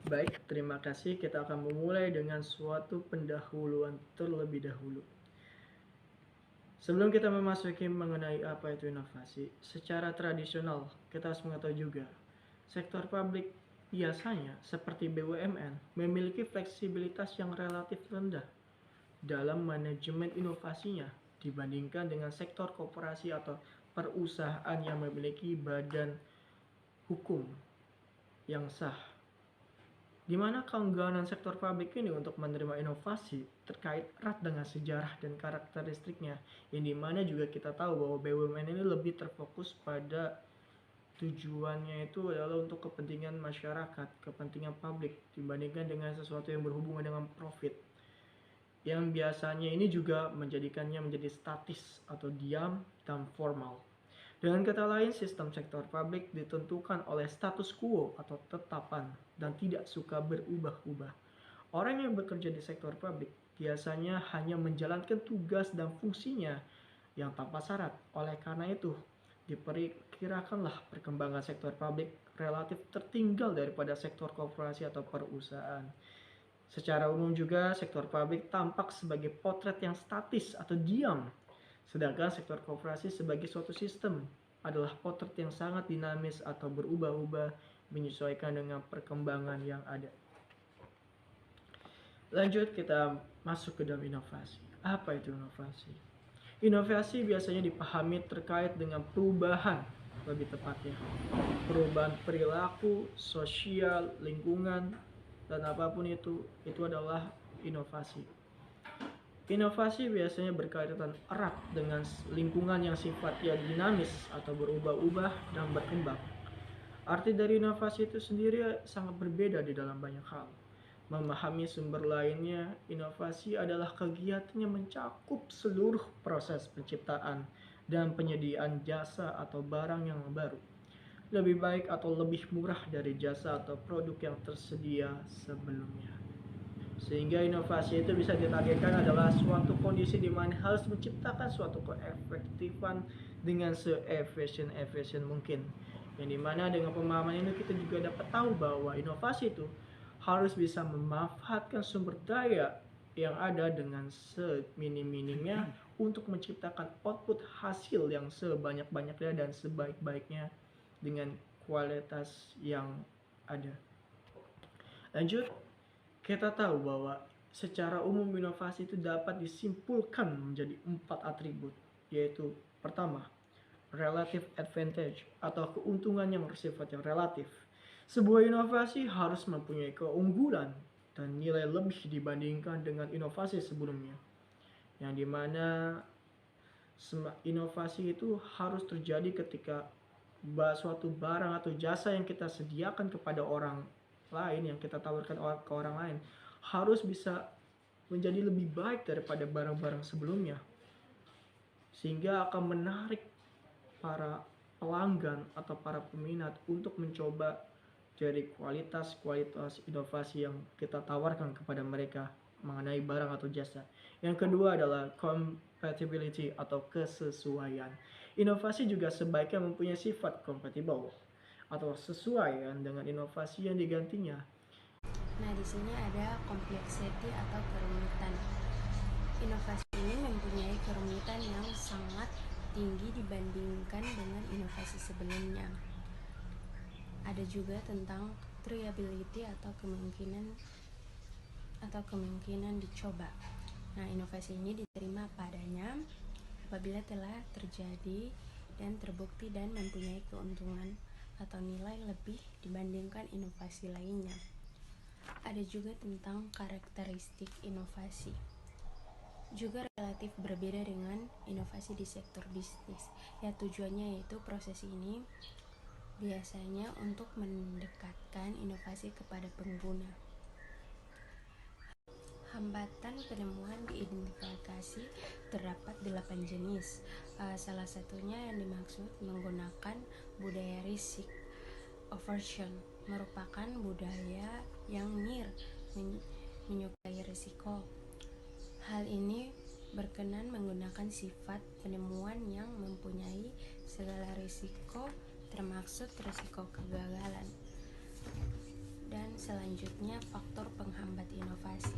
Baik, terima kasih. Kita akan memulai dengan suatu pendahuluan terlebih dahulu. Sebelum kita memasuki mengenai apa itu inovasi, secara tradisional kita harus mengetahui juga, sektor publik biasanya seperti BUMN memiliki fleksibilitas yang relatif rendah dalam manajemen inovasinya dibandingkan dengan sektor koperasi atau perusahaan yang memiliki badan hukum yang sah, di mana keengganan sektor publik ini untuk menerima inovasi terkait erat dengan sejarah dan karakteristiknya, yang dimana juga kita tahu bahwa BUMN ini lebih terfokus pada tujuannya itu adalah untuk kepentingan masyarakat, kepentingan publik, dibandingkan dengan sesuatu yang berhubungan dengan profit, yang biasanya ini juga menjadikannya menjadi statis atau diam dan formal. Dengan kata lain, sistem sektor publik ditentukan oleh status quo atau tetapan dan tidak suka berubah-ubah. Orang yang bekerja di sektor publik biasanya hanya menjalankan tugas dan fungsinya yang tanpa syarat. Oleh karena itu, diperkirakanlah perkembangan sektor publik relatif tertinggal daripada sektor korporasi atau perusahaan. Secara umum juga, sektor publik tampak sebagai potret yang statis atau diam, sedangkan sektor koperasi sebagai suatu sistem adalah potret yang sangat dinamis atau berubah-ubah menyesuaikan dengan perkembangan yang ada. Lanjut, kita masuk ke dalam inovasi. Apa itu inovasi? Inovasi biasanya dipahami terkait dengan perubahan, lebih tepatnya perubahan perilaku, sosial, lingkungan, dan apapun itu adalah inovasi. Inovasi biasanya berkaitan erat dengan lingkungan yang sifatnya dinamis atau berubah-ubah dan berkembang. Arti dari inovasi itu sendiri sangat berbeda di dalam banyak hal. Memahami sumber lainnya, inovasi adalah kegiatan yang mencakup seluruh proses penciptaan dan penyediaan jasa atau barang yang baru, lebih baik atau lebih murah dari jasa atau produk yang tersedia sebelumnya. Sehingga inovasi itu bisa ditargetkan adalah suatu kondisi di mana harus menciptakan suatu keefektifan dengan se-efisien mungkin. Yang dimana dengan pemahaman ini kita juga dapat tahu bahwa inovasi itu harus bisa memanfaatkan sumber daya yang ada dengan seminim-minimnya untuk menciptakan output hasil yang sebanyak-banyaknya dan sebaik-baiknya dengan kualitas yang ada. Lanjut, kita tahu bahwa secara umum inovasi itu dapat disimpulkan menjadi 4 atribut, yaitu pertama, relative advantage atau keuntungan yang bersifat yang relatif. Sebuah inovasi harus mempunyai keunggulan dan nilai lebih dibandingkan dengan inovasi sebelumnya, yang dimana inovasi itu harus terjadi ketika suatu barang atau jasa yang kita sediakan kepada orang lain, yang kita tawarkan ke orang lain, harus bisa menjadi lebih baik daripada barang-barang sebelumnya, sehingga akan menarik para pelanggan atau para peminat untuk mencoba dari kualitas inovasi yang kita tawarkan kepada mereka mengenai barang atau jasa. Yang kedua adalah compatibility atau kesesuaian. Inovasi juga sebaiknya mempunyai sifat compatible atau sesuai dengan inovasi yang digantinya. Nah, di sini ada complexity atau kerumitan. Inovasi ini mempunyai kerumitan yang sangat tinggi dibandingkan dengan inovasi sebelumnya. Ada juga tentang triability atau kemungkinan dicoba. Nah, inovasi ini diterima padanya apabila telah terjadi dan terbukti dan mempunyai keuntungan atau nilai lebih dibandingkan inovasi lainnya. Ada juga tentang karakteristik inovasi. Juga relatif berbeda dengan inovasi di sektor bisnis. Ya, tujuannya yaitu proses ini biasanya untuk mendekatkan inovasi kepada pengguna. Hambatan penemuan diidentifikasi terdapat 8 jenis. Salah satunya yang dimaksud menggunakan budaya risk aversion, merupakan budaya yang menyukai risiko. Hal ini berkenan menggunakan sifat penemuan yang mempunyai segala risiko termasuk risiko kegagalan. Dan selanjutnya faktor penghambat inovasi.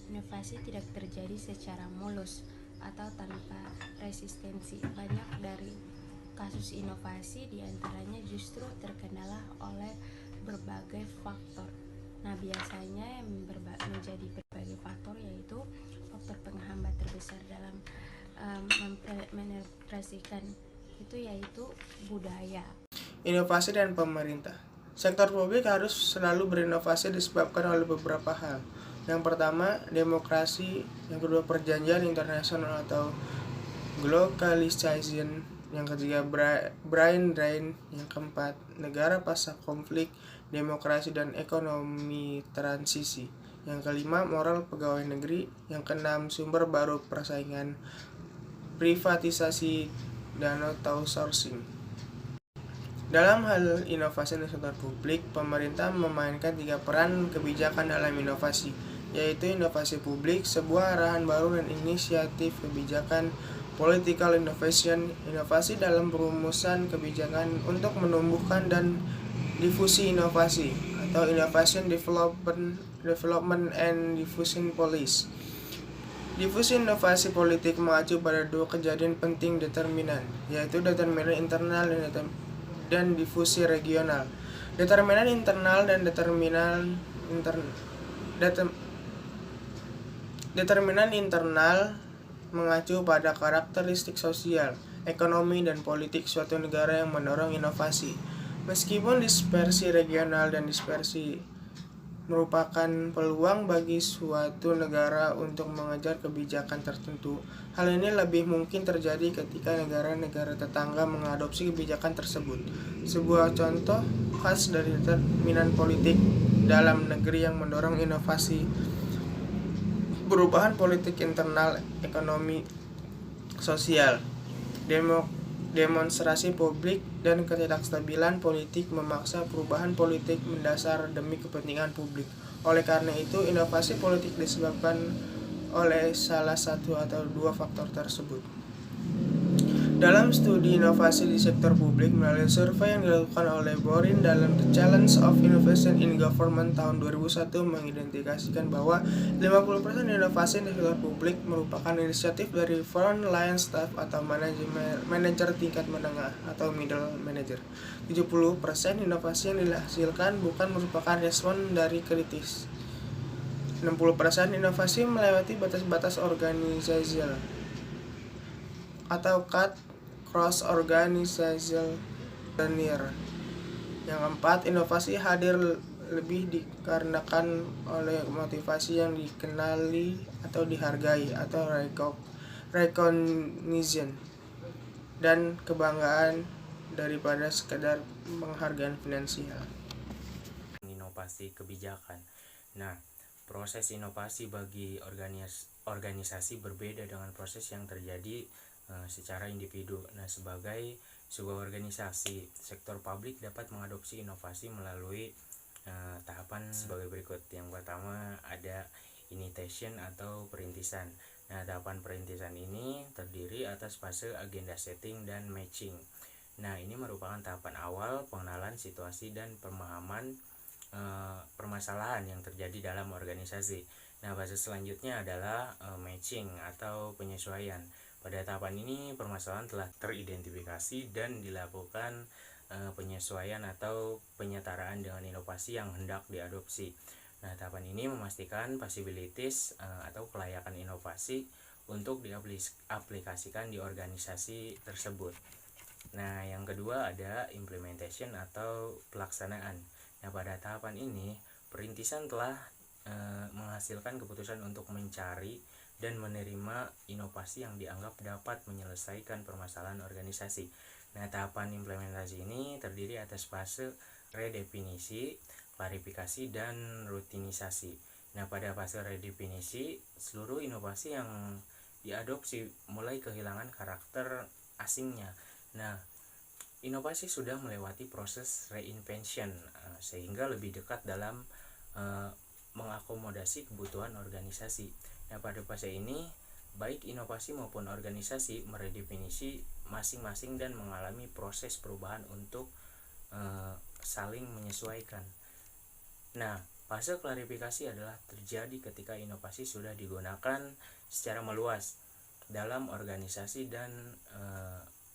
Inovasi tidak terjadi secara mulus atau tanpa resistensi. Banyak dari kasus inovasi diantaranya justru terkendala oleh berbagai faktor. Nah, biasanya yang menjadi berbagai faktor yaitu faktor penghambat terbesar dalam mengoperasikan itu yaitu budaya. Inovasi dan pemerintah. Sektor publik harus selalu berinovasi disebabkan oleh beberapa hal. Yang pertama, demokrasi. Yang kedua, perjanjian internasional atau globalization. Yang ketiga, brain drain. Yang keempat, negara pasca konflik, demokrasi dan ekonomi transisi. Yang kelima, moral pegawai negeri. Yang keenam, sumber baru persaingan, privatisasi dan outsourcing. Dalam hal inovasi di sektor publik, pemerintah memainkan 3 peran kebijakan dalam inovasi, yaitu inovasi publik, sebuah arahan baru dan inisiatif kebijakan, political innovation, inovasi dalam perumusan kebijakan untuk menumbuhkan dan difusi inovasi, atau innovation development and diffusion policy. Difusi inovasi politik mengacu pada 2 kejadian penting determinan, yaitu determinan internal dan difusi regional. Determinan internal dan determinan internal mengacu pada karakteristik sosial, ekonomi, dan politik suatu negara yang mendorong inovasi. Meskipun dispersi regional dan dispersi merupakan peluang bagi suatu negara untuk mengejar kebijakan tertentu, hal ini lebih mungkin terjadi ketika negara-negara tetangga mengadopsi kebijakan tersebut. Sebuah contoh khas dari determinan politik dalam negeri yang mendorong inovasi, perubahan politik internal, ekonomi, sosial, demonstrasi publik, dan ketidakstabilan politik memaksa perubahan politik mendasar demi kepentingan publik. Oleh karena itu, inovasi politik disebabkan oleh salah satu atau 2 faktor tersebut. Dalam studi inovasi di sektor publik melalui survei yang dilakukan oleh Borin dalam The Challenge of Innovation in Government tahun 2001 mengidentifikasikan bahwa 50% inovasi di sektor publik merupakan inisiatif dari frontline staff atau manajer tingkat menengah atau middle manager. 70% inovasi yang dihasilkan bukan merupakan respon dari kritis. 60% inovasi melewati batas-batas organisasional atau cross organizational barrier. Yang keempat, inovasi hadir lebih dikarenakan oleh motivasi yang dikenali atau dihargai atau recognition dan kebanggaan daripada sekedar penghargaan finansial. Inovasi kebijakan. Nah, proses inovasi bagi organisasi berbeda dengan proses yang terjadi secara individu. Nah, sebagai sebuah organisasi, sektor publik dapat mengadopsi inovasi melalui tahapan sebagai berikut. Yang pertama ada initiation atau perintisan. Nah, tahapan perintisan ini terdiri atas fase agenda setting dan matching. Nah, ini merupakan tahapan awal pengenalan situasi dan pemahaman permasalahan yang terjadi dalam organisasi. Nah, fase selanjutnya adalah matching atau penyesuaian. Pada tahapan ini permasalahan telah teridentifikasi dan dilakukan penyesuaian atau penyetaraan dengan inovasi yang hendak diadopsi. Nah, tahapan ini memastikan possibilities atau kelayakan inovasi untuk diaplikasikan di organisasi tersebut. Nah, yang kedua ada implementation atau pelaksanaan. Nah, pada tahapan ini perintisan telah menghasilkan keputusan untuk mencari dan menerima inovasi yang dianggap dapat menyelesaikan permasalahan organisasi. Nah, tahapan implementasi ini terdiri atas fase redefinisi, klarifikasi, dan rutinisasi. Nah, pada fase redefinisi, seluruh inovasi yang diadopsi mulai kehilangan karakter asingnya. Nah, inovasi sudah melewati proses reinvention sehingga lebih dekat dalam mengakomodasi kebutuhan organisasi. Nah, pada fase ini baik inovasi maupun organisasi meredefinisi masing-masing dan mengalami proses perubahan untuk saling menyesuaikan. Nah, fase klarifikasi adalah terjadi ketika inovasi sudah digunakan secara meluas dalam organisasi dan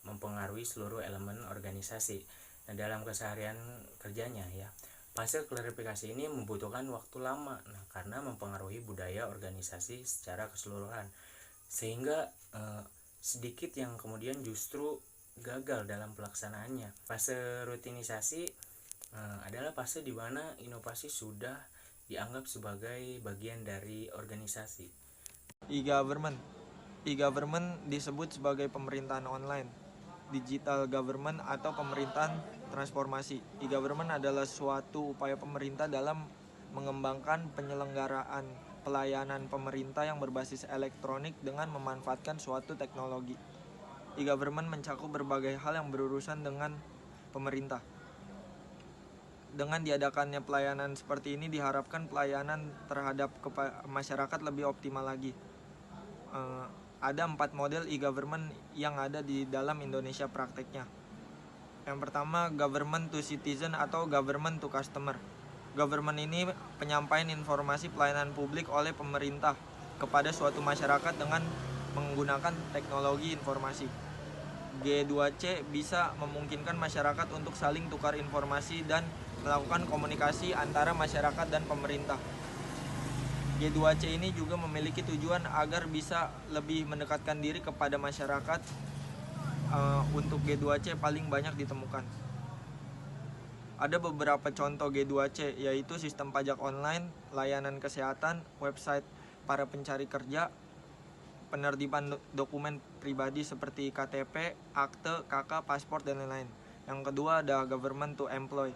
mempengaruhi seluruh elemen organisasi. Nah, dalam keseharian kerjanya ya, fase klarifikasi ini membutuhkan waktu lama, karena mempengaruhi budaya organisasi secara keseluruhan, sehingga sedikit yang kemudian justru gagal dalam pelaksanaannya. Fase rutinisasi adalah fase di mana inovasi sudah dianggap sebagai bagian dari organisasi. E-government. E-government disebut sebagai pemerintahan online, digital government atau pemerintahan transformasi. E-government adalah suatu upaya pemerintah dalam mengembangkan penyelenggaraan pelayanan pemerintah yang berbasis elektronik dengan memanfaatkan suatu teknologi. E-government mencakup berbagai hal yang berurusan dengan pemerintah. Dengan diadakannya pelayanan seperti ini diharapkan pelayanan terhadap masyarakat lebih optimal lagi. Ada 4 model e-government yang ada di dalam Indonesia prakteknya. Yang pertama, government to citizen atau government to customer. Government ini penyampaian informasi pelayanan publik oleh pemerintah kepada suatu masyarakat dengan menggunakan teknologi informasi. G2C bisa memungkinkan masyarakat untuk saling tukar informasi dan melakukan komunikasi antara masyarakat dan pemerintah. G2C ini juga memiliki tujuan agar bisa lebih mendekatkan diri kepada masyarakat. Untuk G2C paling banyak ditemukan. Ada beberapa contoh G2C, yaitu sistem pajak online, layanan kesehatan, website para pencari kerja, penertiban dokumen pribadi seperti KTP, akte, KK, paspor, dan lain-lain. Yang kedua ada government to employ.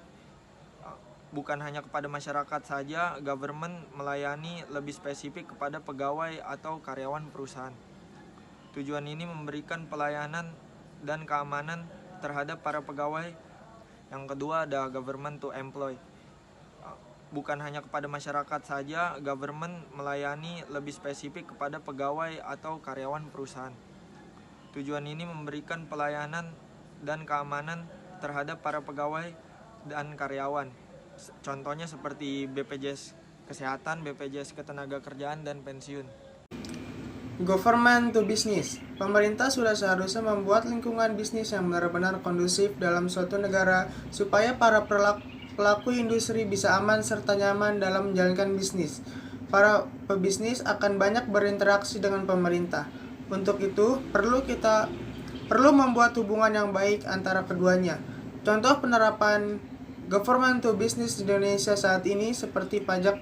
Bukan hanya kepada masyarakat saja, government melayani lebih spesifik kepada pegawai atau karyawan perusahaan. Tujuan ini memberikan pelayanan dan keamanan terhadap para pegawai. Yang kedua ada government to employ. Bukan hanya kepada masyarakat saja, government melayani lebih spesifik kepada pegawai atau karyawan perusahaan. Tujuan ini memberikan pelayanan dan keamanan terhadap para pegawai dan karyawan. Contohnya seperti BPJS Kesehatan, BPJS Ketenagakerjaan, dan pensiun. Government to business. Pemerintah sudah seharusnya membuat lingkungan bisnis yang benar-benar kondusif dalam suatu negara supaya para pelaku industri bisa aman serta nyaman dalam menjalankan bisnis. Para pebisnis akan banyak berinteraksi dengan pemerintah. Untuk itu, perlu membuat hubungan yang baik antara keduanya. Contoh penerapan government to business di Indonesia saat ini seperti pajak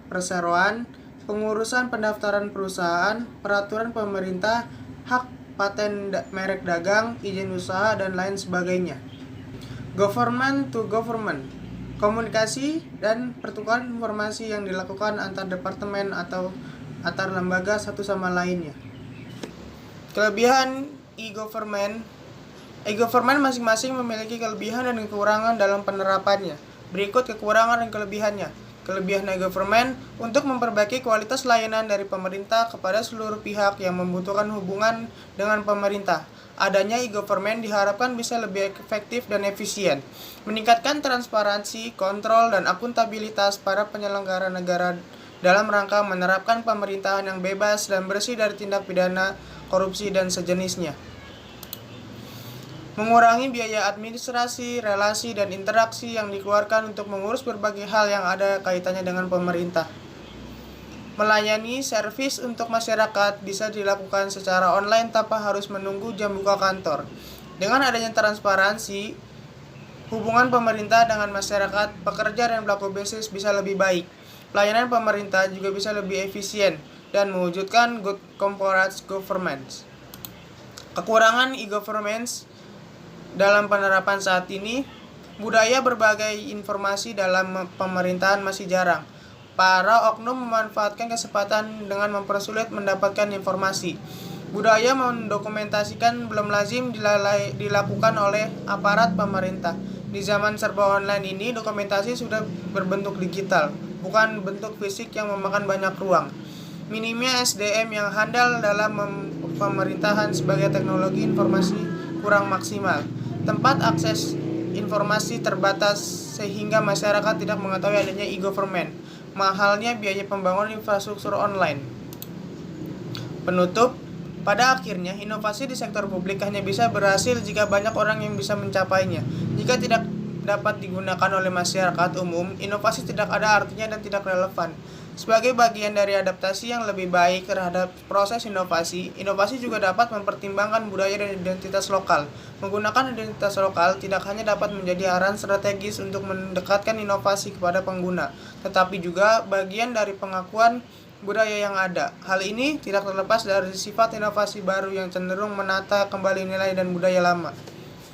perseroan, pengurusan pendaftaran perusahaan, peraturan pemerintah, hak paten merek dagang, izin usaha, dan lain sebagainya. Government to government, komunikasi dan pertukaran informasi yang dilakukan antar departemen atau antar lembaga satu sama lainnya. Kelebihan e-government masing-masing memiliki kelebihan dan kekurangan dalam penerapannya. Berikut kekurangan dan kelebihannya. Kelebihan e-government untuk memperbaiki kualitas layanan dari pemerintah kepada seluruh pihak yang membutuhkan hubungan dengan pemerintah. Adanya e-government diharapkan bisa lebih efektif dan efisien, meningkatkan transparansi, kontrol, dan akuntabilitas para penyelenggara negara dalam rangka menerapkan pemerintahan yang bebas dan bersih dari tindak pidana, korupsi, dan sejenisnya. Mengurangi biaya administrasi, relasi, dan interaksi yang dikeluarkan untuk mengurus berbagai hal yang ada kaitannya dengan pemerintah. Melayani servis untuk masyarakat bisa dilakukan secara online tanpa harus menunggu jam buka kantor. Dengan adanya transparansi, hubungan pemerintah dengan masyarakat, pekerja, dan pelaku bisnis bisa lebih baik. Pelayanan pemerintah juga bisa lebih efisien dan mewujudkan good corporate governance. Kekurangan e-governance dalam penerapan saat ini, budaya berbagai informasi dalam pemerintahan masih jarang. Para oknum memanfaatkan kesempatan dengan mempersulit mendapatkan informasi. Budaya mendokumentasikan belum lazim dilakukan oleh aparat pemerintah. Di zaman serba online ini, dokumentasi sudah berbentuk digital, bukan bentuk fisik yang memakan banyak ruang. Minimnya SDM yang handal dalam pemerintahan sebagai teknologi informasi kurang maksimal. Tempat akses informasi terbatas sehingga masyarakat tidak mengetahui adanya e-government. Mahalnya biaya pembangunan infrastruktur online. Penutup, pada akhirnya inovasi di sektor publik hanya bisa berhasil jika banyak orang yang bisa mencapainya. Jika tidak dapat digunakan oleh masyarakat umum, inovasi tidak ada artinya dan tidak relevan. Sebagai bagian dari adaptasi yang lebih baik terhadap proses inovasi, inovasi juga dapat mempertimbangkan budaya dan identitas lokal. Menggunakan identitas lokal tidak hanya dapat menjadi arahan strategis untuk mendekatkan inovasi kepada pengguna, tetapi juga bagian dari pengakuan budaya yang ada. Hal ini tidak terlepas dari sifat inovasi baru yang cenderung menata kembali nilai dan budaya lama.